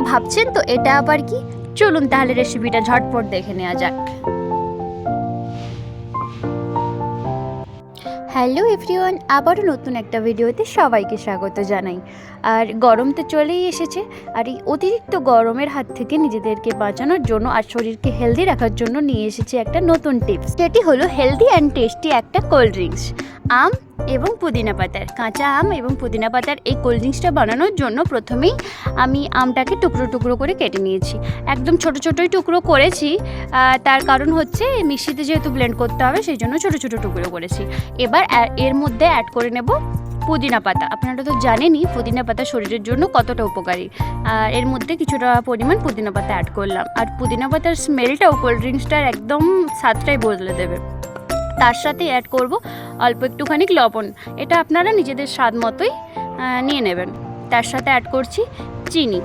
ভাবছেন তো এটা আবার কি? চলুন তাহলে রেসিপিটা ঝটপট দেখে নেওয়া যাক। হ্যালো এভরিওয়ান, আবারও নতুন একটা ভিডিওতে সবাইকে স্বাগত জানাই। আর গরম তো চলেই এসেছে, আর এই অতিরিক্ত গরমের হাত থেকে নিজেদেরকে বাঁচানোর জন্য আর শরীরকে হেলদি রাখার জন্য নিয়ে এসেছি একটা নতুন টিপস, যেটি হলো হেলদি অ্যান্ড টেস্টি একটা কোল্ড ড্রিঙ্কস। আম এবং পুদিনা পাতার, কাঁচা আম এবং পুদিনা পাতার এই কোল্ড ড্রিঙ্কসটা বানানোর জন্য প্রথমেই আমি আমটাকে টুকরো টুকরো করে কেটে নিয়েছি। একদম ছোটো ছোটোই টুকরো করেছি, তার কারণ হচ্ছে মিক্সিতে যেহেতু ব্লেন্ড করতে হবে সেই জন্য ছোটো ছোটো টুকরো করেছি। এবার এর মধ্যে অ্যাড করে নেব পুদিনা পাতা। আপনারা তো জানেনই পুদিনা পাতা শরীরের জন্য কতটা উপকারী। আর এর মধ্যে কিছুটা পরিমাণ পুদিনা পাতা অ্যাড করলাম, আর পুদিনা পাতার স্মেলটাও কোল্ড ড্রিঙ্কসটার একদম স্বাদটাই বদলে দেবে। তার সাথে অ্যাড করব অল্প একটুখানি লবণ, এটা আপনারা নিজেদের স্বাদ মতোই নিয়ে নেবেন। তার সাথে অ্যাড করছি চিনি।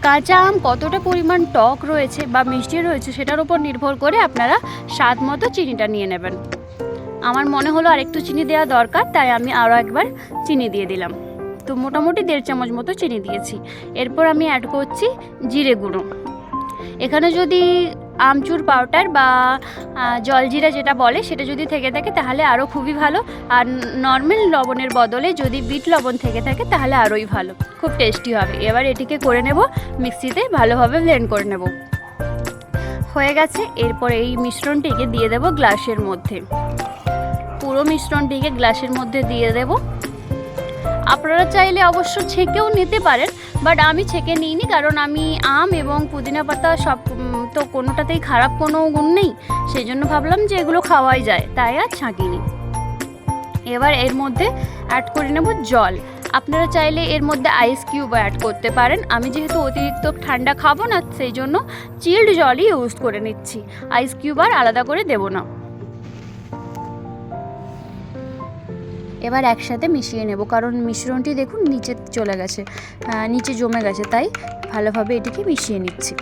কাঁচা আম কতটা পরিমাণ টক রয়েছে বা মিষ্টি রয়েছে সেটার উপর নির্ভর করে আপনারা স্বাদ মতো চিনিটা নিয়ে নেবেন। আমার মনে হলো আর একটু চিনি দেওয়া দরকার, তাই আমি আরও একবার চিনি দিয়ে দিলাম। তো মোটামুটি 1.5 চামচ মতো চিনি দিয়েছি। এরপর আমি অ্যাড করছি জিরে গুঁড়ো। এখানে যদি আমচুর পাউডার বা জলজিরা যেটা বলে সেটা যদি থেকে থাকে তাহলে আরও খুবই ভালো, আর নর্মাল লবণের বদলে যদি বিট লবণ থেকে থাকে তাহলে আরোই ভালো, খুব টেস্টি হবে। এবার এটিকে করে নেব মিক্সিতে, ভালোভাবে ব্লেন্ড করে নেব। হয়ে গেছে। এরপর এই মিশ্রণটিকে দিয়ে দেব গ্লাসের মধ্যে, পুরো মিশ্রণটিকে গ্লাসের মধ্যে দিয়ে দেব। আপনারা চাইলে অবশ্য ছেঁকেও নিতে পারেন, বাট আমি ছেঁকে নিইনি, কারণ আমি আম এবং পুদিনা পাতা সব তো কোনোটাতেই খারাপ কোনো গুণ নেই, সেই জন্য ভাবলাম যে এগুলো খাওয়াই যায়, তাই আর ছাঁকিনি। এবার এর মধ্যে অ্যাড করে নেব জল। আপনারা চাইলে এর মধ্যে আইস কিউব অ্যাড করতে পারেন। আমি যেহেতু অতিরিক্ত ঠান্ডা খাবো না সেই জন্য চিল্ড জলই ইউজ করে নিচ্ছি, আইস কিউব আর আলাদা করে দেব না। এবার একসাথে মিশিয়ে নেব, কারণ মিশ্রণটি দেখুন নিচে চলে গেছে, নিচে জমে গেছে, তাই ভালোভাবে এটিকে মিশিয়ে নিচ্ছি।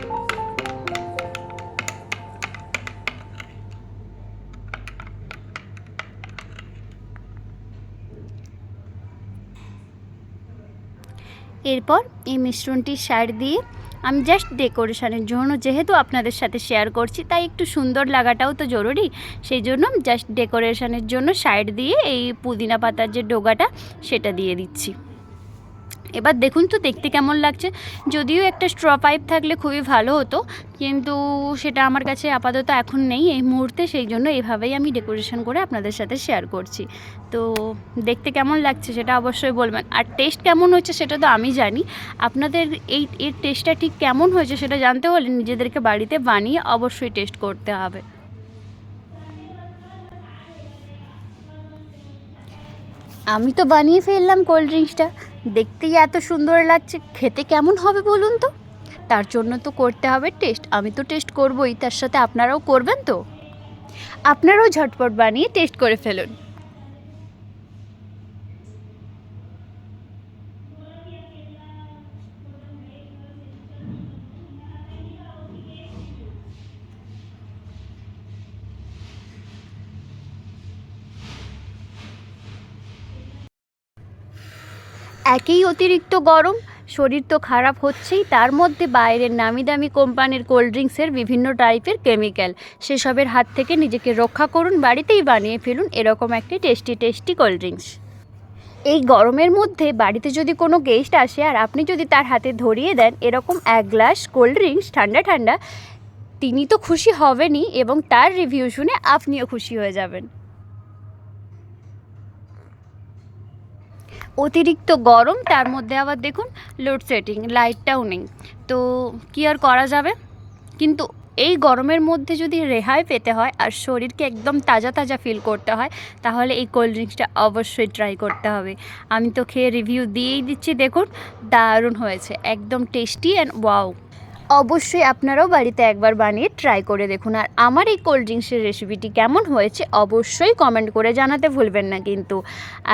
এরপর এই মিশ্রণটির সাইড দিয়ে আমি জাস্ট ডেকোরেশনের জন্য, যেহেতু আপনাদের সাথে শেয়ার করছি তাই একটু সুন্দর লাগাটাও তো জরুরি, সেই জন্য জাস্ট ডেকোরেশনের জন্য সাইড দিয়ে এই পুদিনা পাতার যে ডোগাটা সেটা দিয়ে দিচ্ছি। এবার দেখুন তো দেখতে কেমন লাগছে। যদিও একটা স্ট্র পাইপ থাকলে খুবই ভালো হতো, কিন্তু সেটা আমার কাছে আপাতত এখন নেই এই মুহূর্তে, সেই জন্য এইভাবেই আমি ডেকোরেশন করে আপনাদের সাথে শেয়ার করছি। তো দেখতে কেমন লাগছে সেটা অবশ্যই বলবেন, আর টেস্ট কেমন হচ্ছে সেটা তো আমি জানি। আপনাদের এর টেস্টটা ঠিক কেমন হয়েছে সেটা জানতে হলে নিজেদেরকে বাড়িতে বানিয়ে অবশ্যই টেস্ট করতে হবে। আমি তো বানিয়ে ফেললাম কোল্ড ড্রিঙ্কসটা, দেখতেই এত সুন্দর লাগছে, খেতে কেমন হবে বলুন তো? তার জন্য তো করতে হবে টেস্ট, আমি তো টেস্ট করবই, তার সাথে আপনারাও করবেন। তো আপনারাও ঝটপট বানিয়ে টেস্ট করে ফেলুন। একেই অতিরিক্ত গরম, শরীর তো খারাপ হচ্ছেই, তার মধ্যে বাইরের নামি দামি কোম্পানির কোল্ড ড্রিঙ্কসের বিভিন্ন টাইপের কেমিক্যাল, সেসবের হাত থেকে নিজেকে রক্ষা করুন, বাড়িতেই বানিয়ে ফেলুন এরকম একটি টেস্টি কোল্ড ড্রিঙ্কস। এই গরমের মধ্যে বাড়িতে যদি কোনো গেস্ট আসে আর আপনি যদি তার হাতে ধরিয়ে দেন এরকম 1 গ্লাস কোল্ড ড্রিঙ্কস ঠান্ডা ঠান্ডা, তিনি তো খুশি হবেনই এবং তার রিভিউ শুনে আপনিও খুশি হয়ে যাবেন। অতিরিক্ত গরম, তার মধ্যে আবার দেখুন লোডশেডিং, লাইটটাও নেই, তো কী আর করা যাবে। কিন্তু এই গরমের মধ্যে যদি রেহাই পেতে হয় আর শরীরকে একদম তাজা তাজা ফিল করতে হয় তাহলে এই কোল্ড ড্রিঙ্কসটা অবশ্যই ট্রাই করতে হবে। আমি তো খেয়ে রিভিউ দিয়েই দিচ্ছি, দেখুন দারুণ হয়েছে, একদম টেস্টি অ্যান্ড ওয়াও। অবশ্যই আপনারাও বাড়িতে একবার বানিয়ে ট্রাই করে দেখুন, আর আমার এই কোল্ড ড্রিঙ্কসের রেসিপিটি কেমন হয়েছে অবশ্যই কমেন্ট করে জানাতে ভুলবেন না কিন্তু।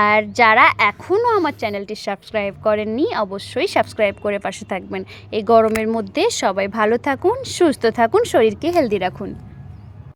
আর যারা এখনও আমার চ্যানেলটি সাবস্ক্রাইব করেননি অবশ্যই সাবস্ক্রাইব করে পাশে থাকবেন। এই গরমের মধ্যে সবাই ভালো থাকুন, সুস্থ থাকুন, শরীরকে হেলদি রাখুন।